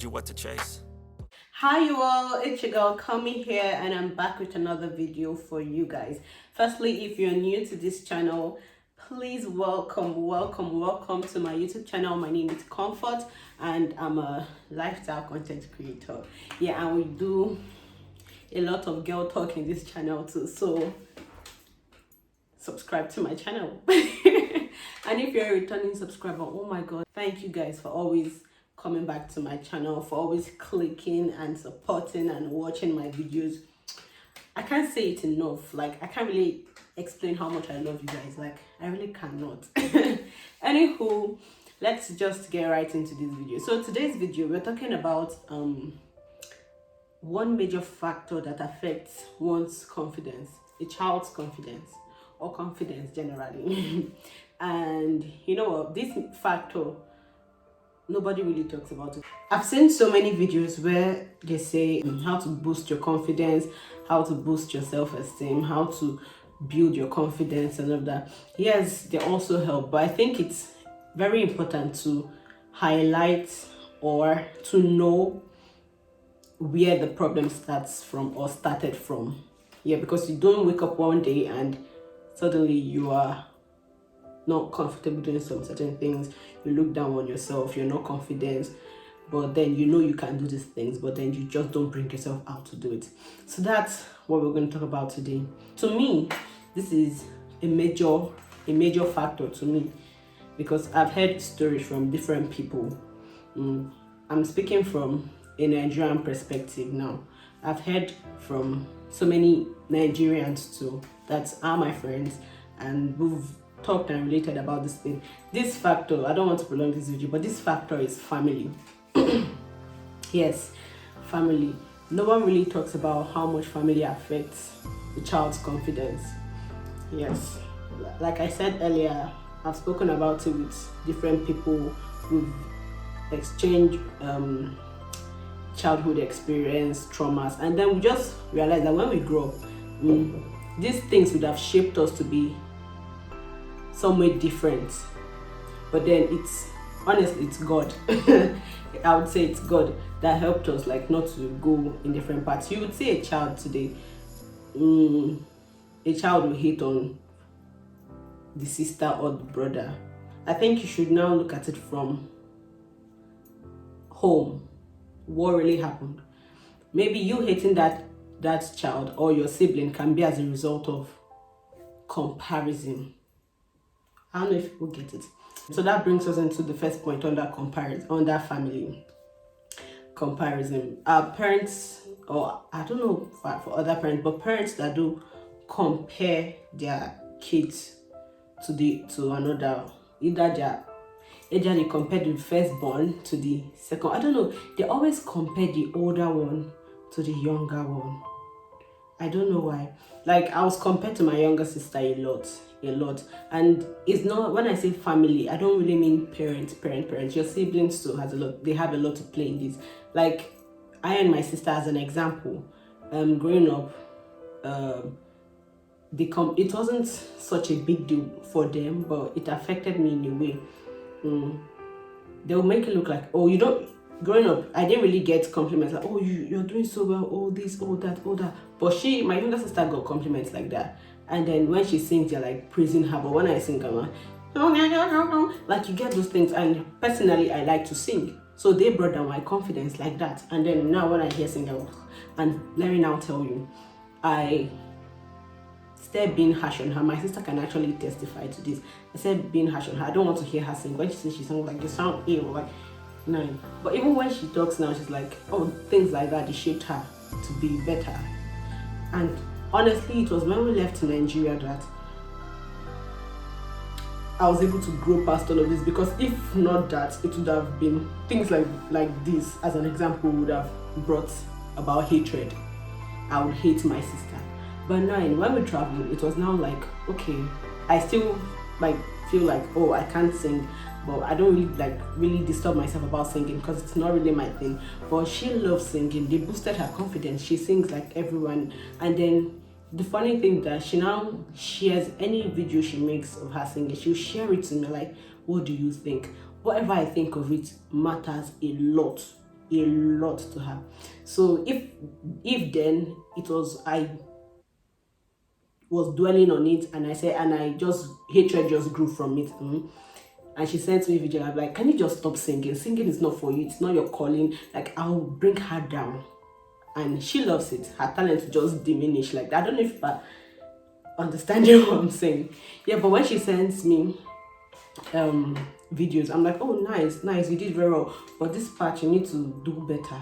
told you what to chase. Hi you all, it's your girl Kami here, and I'm back with another video for you guys. Firstly, if you're new to this channel, please welcome to my YouTube channel. My name is Comfort and I'm a lifestyle content creator. Yeah, and we do a lot of girl talk in this channel too, so subscribe to my channel. And if you're a returning subscriber, oh my god, thank you guys for always coming back to my channel, for always clicking and supporting and watching my videos. I can't say it enough. Like, I can't really explain how much I love you guys. Like, I really cannot. Anywho, let's just get right into this video. So today's video, we're talking about one major factor that affects one's confidence, a child's confidence, or confidence generally. And you know what, this factor, nobody really talks about it. I've seen so many videos where they say how to boost your confidence, how to boost your self-esteem, how to build your confidence and all of that. Yes, they also help, but I think it's very important to highlight or to know where the problem starts from or started from. Yeah, because you don't wake up one day and suddenly you are not comfortable doing some certain things. You look down on yourself, you're not confident, but then you know you can do these things, but then you just don't bring yourself out to do it. So that's what we're going to talk about today. To me, this is a major factor to me, because I've heard stories from different people. I'm speaking from a Nigerian perspective now. I've heard from so many Nigerians too that are my friends, and we've talked and related about this thing. This factor, I don't want to prolong this video, but this factor is family. Yes, family. No one really talks about how much family affects the child's confidence. Yes, like I said earlier, I've spoken about it with different people. We've exchanged childhood experience, traumas, and then we just realized that when we grow up, these things would have shaped us to be somewhere different. But then it's honestly, it's God. I would say it's God that helped us, like, not to go in different paths. You would see a child today, a child will hate on the sister or the brother. I think you should now look at it from home. What really happened? Maybe you hating that child or your sibling can be as a result of comparison. I don't know if people get it. So that brings us into the first point under comparison, under family comparison. Our parents, or I don't know for other parents, but parents that do compare their kids to another, either they compare the firstborn to the second. I don't know. They always compare the older one to the younger one. I don't know why. Like, I was compared to my younger sister a lot. And it's not, when I say family, I don't really mean parents. Your siblings too they have a lot to play in this. Like, I and my sister, as an example, growing up, it wasn't such a big deal for them, but it affected me in a way. They'll make it look like, oh, you don't. Growing up, I didn't really get compliments like, oh, you're doing so well, all this, all that. But my younger sister got compliments like that. And then when she sings, they're like praising her. But when I sing, I'm like, you get those things. And personally, I like to sing. So they brought down my confidence like that. And then now when I hear singing, and let me now tell you, I started being harsh on her. My sister can actually testify to this. I said being harsh on her. I don't want to hear her sing. When she says she sounds like, you sound ill, like, no. But even when she talks now, she's like, oh, things like that, they shaped her to be better. And honestly, it was when we left Nigeria that I was able to grow past all of this, because if not that, it would have been things like this, as an example, would have brought about hatred. I would hate my sister. But now, when we traveled, it was now like, okay, I still feel like, oh, I can't sing, but I don't really disturb myself about singing, because it's not really my thing. But she loves singing. They boosted her confidence. She sings like everyone. And then the funny thing that she now shares any video she makes of her singing, she'll share it to me like, what do you think? Whatever I think of it matters a lot. a lot to her. So if then it was, I was dwelling on it, and I said, and I just, hatred just grew from it. And she sent me a video. I'm like, can you just stop singing? Singing is not for you. It's not your calling. Like, I'll bring her down. And she loves it. Her talent just diminish. Like, I don't know if I understanding what I'm saying. Yeah, but when she sends me videos, I'm like, oh, nice, you did very well. But this part, you need to do better.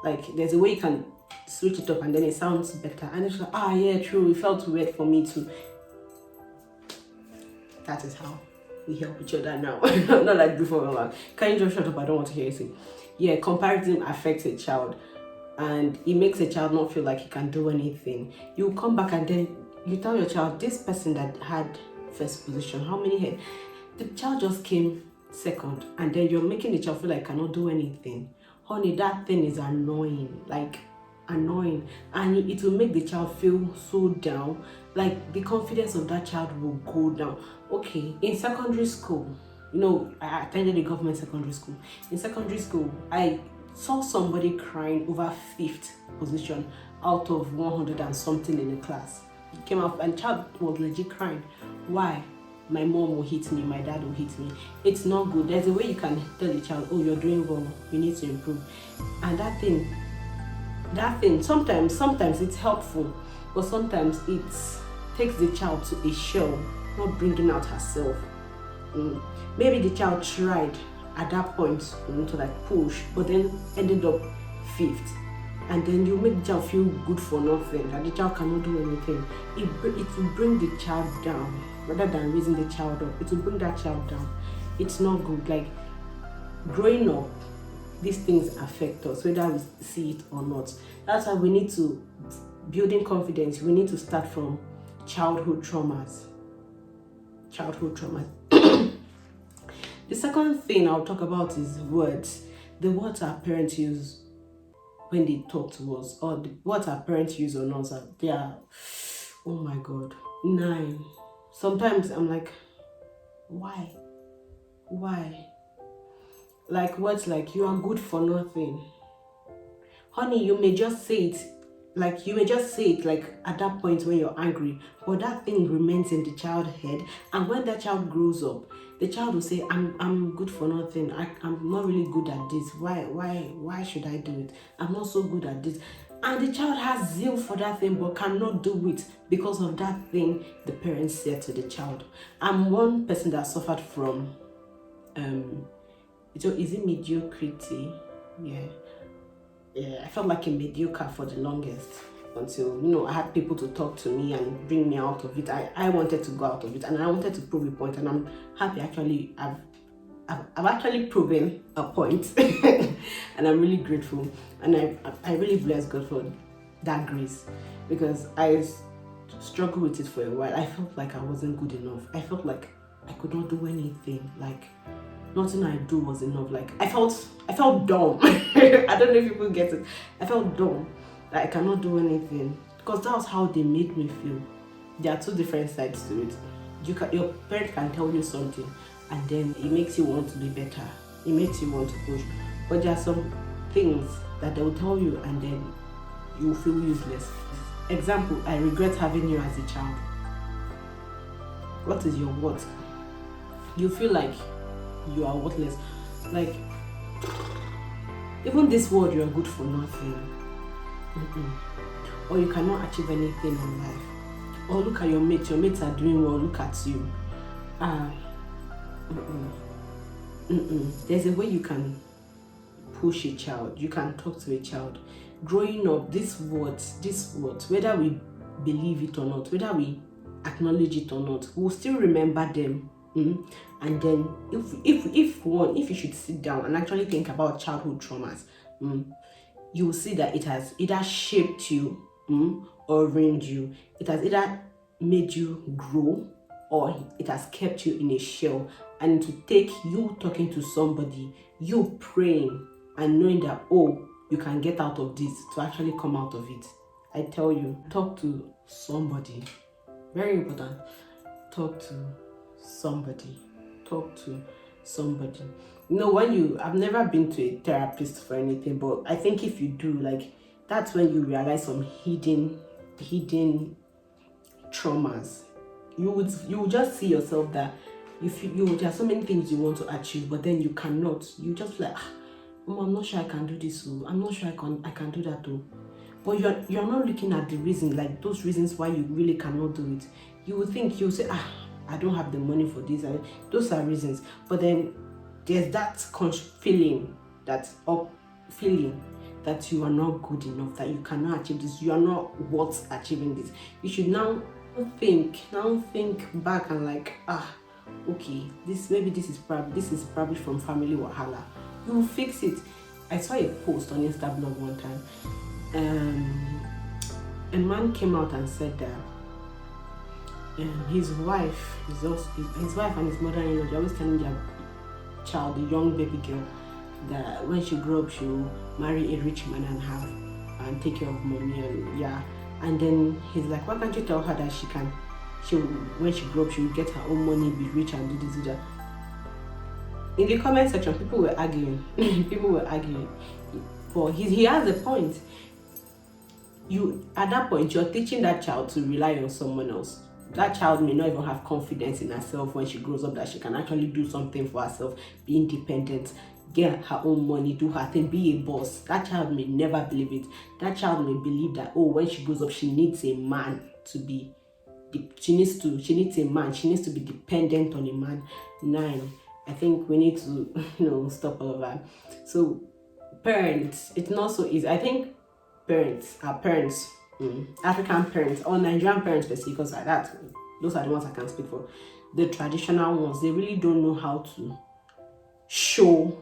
Like, there's a way you can switch it up and then it sounds better. And it's like, yeah, true. It felt weird for me too. That is how we help each other now. Not like before. Like, can you just shut up? I don't want to hear you sing. Yeah, comparison affects a child, and it makes a child not feel like he can do anything. You come back and then you tell your child, this person that had first position, how many had? The child just came second, and then you're making the child feel like cannot do anything. Honey, that thing is annoying. Like, annoying, and it will make the child feel so down. Like, the confidence of that child will go down. Okay, in secondary school, I attended a government secondary school. In secondary school, I saw somebody crying over 5th position out of 100 and something in the class. He came out and child was legit crying. Why? My mom will hit me, my dad will hit me. It's not good. There's a way you can tell the child, oh, you're doing well, you need to improve. And that thing, sometimes it's helpful, but sometimes it takes the child to a shell, not bringing out herself. Maybe the child tried at that point to like push, but then ended up 5th, and then you make the child feel good for nothing, that the child cannot do anything. It will bring the child down rather than raising the child up. It will bring that child down. It's not good. Like, growing up, these things affect us whether we see it or not. That's why we need to, building confidence, we need to start from childhood traumas. The second thing I'll talk about is words. The words our parents use when they talk to us, or the words our parents use on us, they are, oh my God, 9. Sometimes I'm like, why? Like, words like, you are good for nothing. Honey, you may just say it like at that point when you're angry, but that thing remains in the child's head, and when that child grows up, the child will say, I'm good for nothing. I'm not really good at this. Why should I do it? I'm not so good at this. And the child has zeal for that thing but cannot do it because of that thing the parents said to the child. I'm one person that suffered from is it mediocrity? Yeah, I felt like a mediocre for the longest, until I had people to talk to me and bring me out of it. I wanted to go out of it, and I wanted to prove a point, and I'm happy actually I've actually proven a point. And I'm really grateful, and I really bless God for that grace, because I struggled with it for a while. I felt like I wasn't good enough. I felt like I could not do anything. Like, nothing I do was enough. Like, I felt dumb. I don't know if people get it. I felt dumb. Like, I cannot do anything, because that was how they made me feel. There are two different sides to it. Your parent can tell you something, and then it makes you want to be better. It makes you want to push. But there are some things that they will tell you, and then you will feel useless. Example, I regret having you as a child. What is your worth? You feel like you are worthless. Like, even this world, you are good for nothing. Or you cannot achieve anything in life. Or look at your mates are doing well, look at you. There's a way you can push a child, you can talk to a child. Growing up, these words, whether we believe it or not, whether we acknowledge it or not, we'll still remember them. And then if you should sit down and actually think about childhood traumas, you will see that it has either shaped you or ruined you. It has either made you grow, or it has kept you in a shell. And to take you talking to somebody, you praying and knowing that, oh, you can get out of this, to actually come out of it. I tell you, talk to somebody. Very important. Talk to somebody. Talk to somebody. You know, when you, I've never been to a therapist for anything, but I think if you do, like, that's when you realize some hidden traumas. You would just see yourself that if you there are so many things you want to achieve, but then you cannot. You just like, I'm not sure I can do this. I'm not sure I can do that too. But you're not looking at the reason, like those reasons why you really cannot do it. You would think, you'll say, I don't have the money for this. Those are reasons. But then there's that feeling, feeling that you are not good enough, that you cannot achieve this, you are not worth achieving this. You should now think back and like, okay, this is probably from family wahala. You will fix it. I saw a post on Instablog one time. A man came out and said that his wife and his mother-in-law, they're always telling their child, the young baby girl, that when she grows up, she'll marry a rich man and take care of mommy, and then he's like, why can't you tell her that when she grows up, she'll get her own money, be rich, and do this, do that. In the comment section, people were arguing. But he has a point. At that point, you're teaching that child to rely on someone else. That child may not even have confidence in herself when she grows up, that she can actually do something for herself, be independent, get her own money, do her thing, be a boss. That child may never believe it. That child may believe that, when she grows up, she needs a man to be, she needs a man, she needs to be dependent on a man. I think we need to, stop all of that. So parents, it's not so easy. I think parents, African parents or Nigerian parents, because like that, those are the ones I can speak for. The traditional ones, they really don't know how to show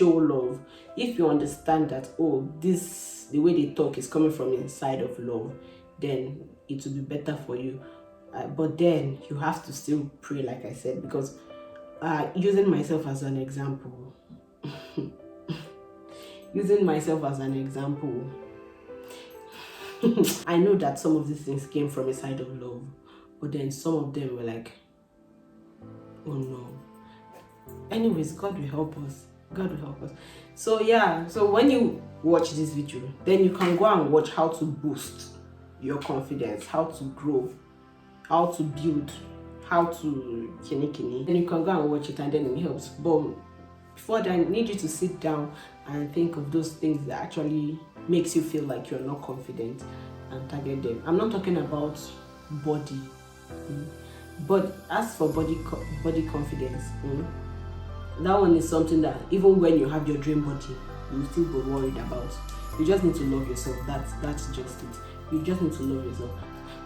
love. If you understand that, the way they talk is coming from inside of love, then it will be better for you. But then you have to still pray, like I said, because using myself as an example, I know that some of these things came from a side of love, but then some of them were like, oh no. Anyways, God will help us. So when you watch this video, then you can go and watch how to boost your confidence, how to grow, how to build, how to kini. Then you can go and watch it, and then it helps. But before that, I need you to sit down and think of those things that actually makes you feel like you're not confident, and target them. I'm not talking about body, but as for body confidence, that one is something that even when you have your dream body, you still be worried about. You just need to love yourself. That's just it. You just need to love yourself.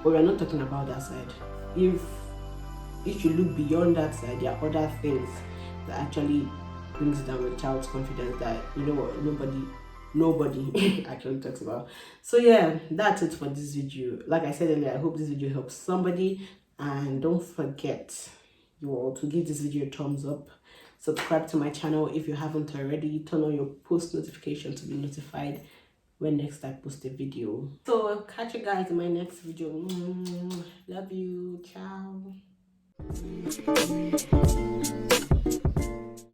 But we're not talking about that side. If you look beyond that side, there are other things that actually brings down a child's confidence that, nobody actually talks about. So yeah, that's it for this video. Like I said earlier, I hope this video helps somebody, and don't forget to give this video a thumbs up. Subscribe to my channel if you haven't already. Turn on your post notification to be notified when next I post a video. So I'll catch you guys in my next video. Love you. Ciao.